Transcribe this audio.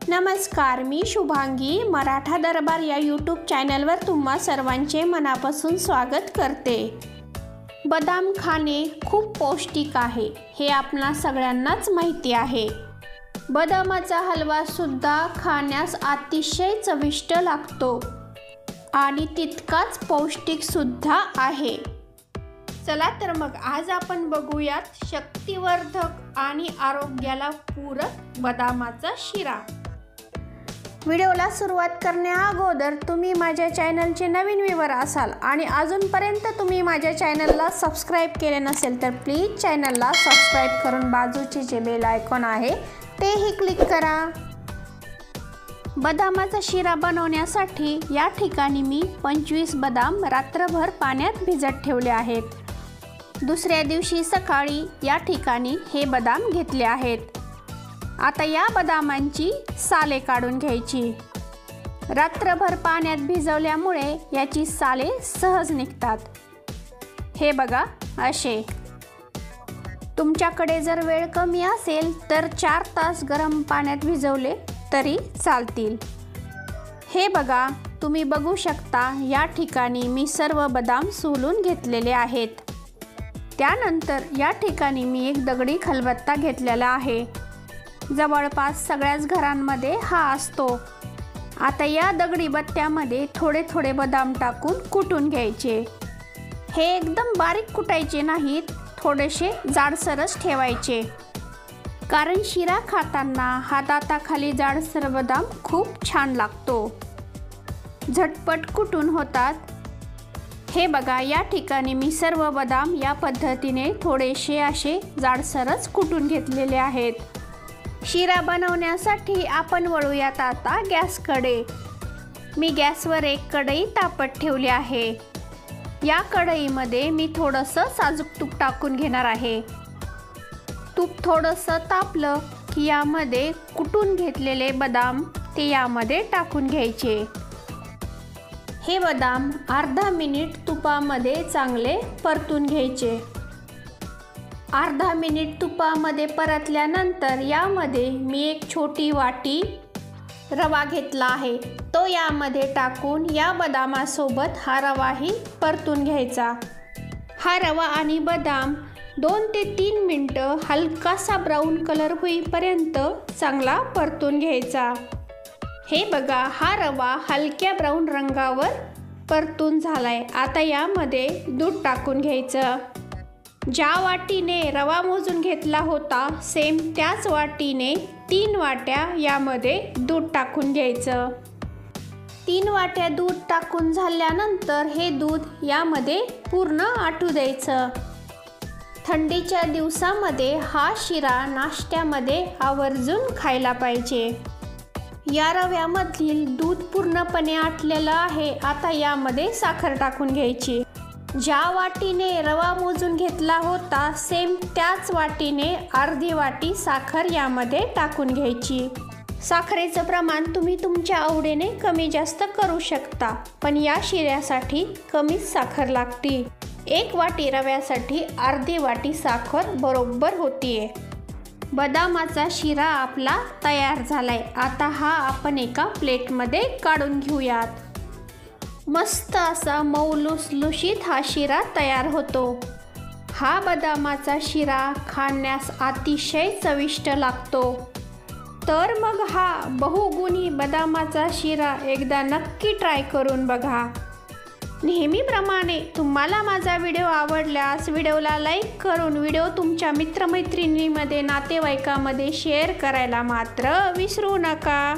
नमस्कार, मी शुभांगी मराठा दरबार या यूट्यूब चॅनलवर तुम्हा सर्वांचे मनापासून स्वागत करते। बदाम खाणे खूप पौष्टिक आहे हे आपणा सगळ्यांनाच माहिती आहे। बदामाचा हलवा सुद्धा खाण्यास अतिशय चविष्ट लागतो आणि तितकाच पौष्टिक सुद्धा आहे। चला तर मग आज आपण बघूयात शक्तिवर्धक आणि आरोग्याला पूरक बदामाचा शिरा। व्हिडिओला सुरुवात करण्याअगोदर तुम्ही माझ्या चॅनलचे नवीन व्ह्यूअर असाल आणि अजूनपर्यंत तुम्ही माझ्या चॅनलला सबस्क्राइब केले नसेल तर प्लीज चॅनलला सबस्क्राइब करून बाजूचे जे बेल आयकॉन आहे तेही क्लिक करा। बदामाचा शिरा बनवण्यासाठी या ठिकाणी मी 25 बदाम रात्रभर पाण्यात भिजत ठेवले आहेत। दुसऱ्या दिवशी सकाळी या ठिकाणी हे बदाम घेतले आहेत। आता या बदामांची साले काढून घ्यायची। रात्रभर पाण्यात भिजवल्यामुळे याची साले सहज निघतात। हे बघा असे। तुमच्याकडे जर वेळ कमी असेल तर 4 तास गरम पाण्यात भिजवले तरी चालतील। हे बघा, तुम्ही बघू शकता या ठिकाणी मी सर्व बदाम सोलून घेतलेले आहेत। त्यानंतर या ठिकाणी मी एक दगडी खलबत्ता घेतलेला आहे। जवळपास सगळ्याच घरांमध्ये हा असतो। आता या दगडी बत्त्यामध्ये थोडे थोडे बदाम टाकून कुटून घ्यायचे। हे एकदम बारीक कुटायचे नाहीत, थोडेसे जाडसरच ठेवायचे, कारण शिरा खाताना हाताखाली जाडसर बदाम खूप छान लागतो, झटपट कुटून होतात। हे बघा, या ठिकाणी मी सर्व बदाम या पद्धतीने थोडेसे असे जाडसरच कुटून घेतलेले आहेत। शिरा बनवण्यासाठी आपण वळूयात आता गॅसकडे। मी गॅसवर एक कढई तापत ठेवली आहे। या कढईमध्ये मी थोडंसं साजूक तूप टाकून घेणार आहे। तूप थोडंसं तापलं की यामध्ये कुटून घेतलेले बदाम ते यामध्ये टाकून घ्यायचे। हे बदाम अर्धा मिनिट तुपामध्ये चांगले परतून घ्यायचे। अर्धा मिनिट तुपामध्ये परतल्यानंतर यामध्ये मी एक छोटी वाटी रवा घेतला आहे, तो यामध्ये टाकून या बदामासोबत हा रवाही परतून घ्यायचा। हा रवा आणि बदाम 2 ते 3 मिनिटं हलकासा ब्राऊन कलर होईपर्यंत चांगला परतून घ्यायचा। हे बघा, हा रवा हलक्या ब्राऊन रंगावर परतून झालाय। आता यामध्ये दूध टाकून घ्यायचं। ज्या वाटीने रवा मोजून घेतला होता सेम त्याच वाटीने 3 वाट्या यामध्ये दूध टाकून घ्यायचं। 3 वाट्या दूध टाकून झाल्यानंतर हे दूध यामध्ये पूर्ण आटू द्यायचं। थंडीच्या दिवसामध्ये हा शिरा नाश्त्यामध्ये आवर्जून खायला पाहिजे। या रव्यामधील दूध पूर्णपणे आटलेलं आहे। आता यामध्ये साखर टाकून घ्यायची। ज्या वाटीने रवा मोजून घेतला होता सेम त्याच वाटीने अर्धी वाटी साखर यामध्ये टाकून घ्यायची। साखरेचं प्रमाण तुम्ही तुमच्या आवडीने कमी जास्त करू शकता, पण या शिऱ्यासाठी कमीच साखर लागते। 1 वाटी रव्यासाठी अर्धी वाटी साखर बरोबर होतीये। बदामाचा शिरा आपला तयार झालाय। आता हा आपण एका प्लेटमध्ये काढून घेऊयात। मस्त असा मऊ लुसलुशीत हा शिरा तयार होतो। हा बदामाचा शिरा खाण्यास अतिशय चविष्ट लागतो। तर मग हा बहुगुणी बदामाचा शिरा एकदा नक्की ट्राय करून बघा। नेहमीप्रमाणे तुम्हाला माझा व्हिडिओ आवडल्यास व्हिडिओला लाईक करून व्हिडिओ तुमच्या मित्रमैत्रिणींमध्ये नातेवाईकांमध्ये शेअर करायला मात्र विसरू नका।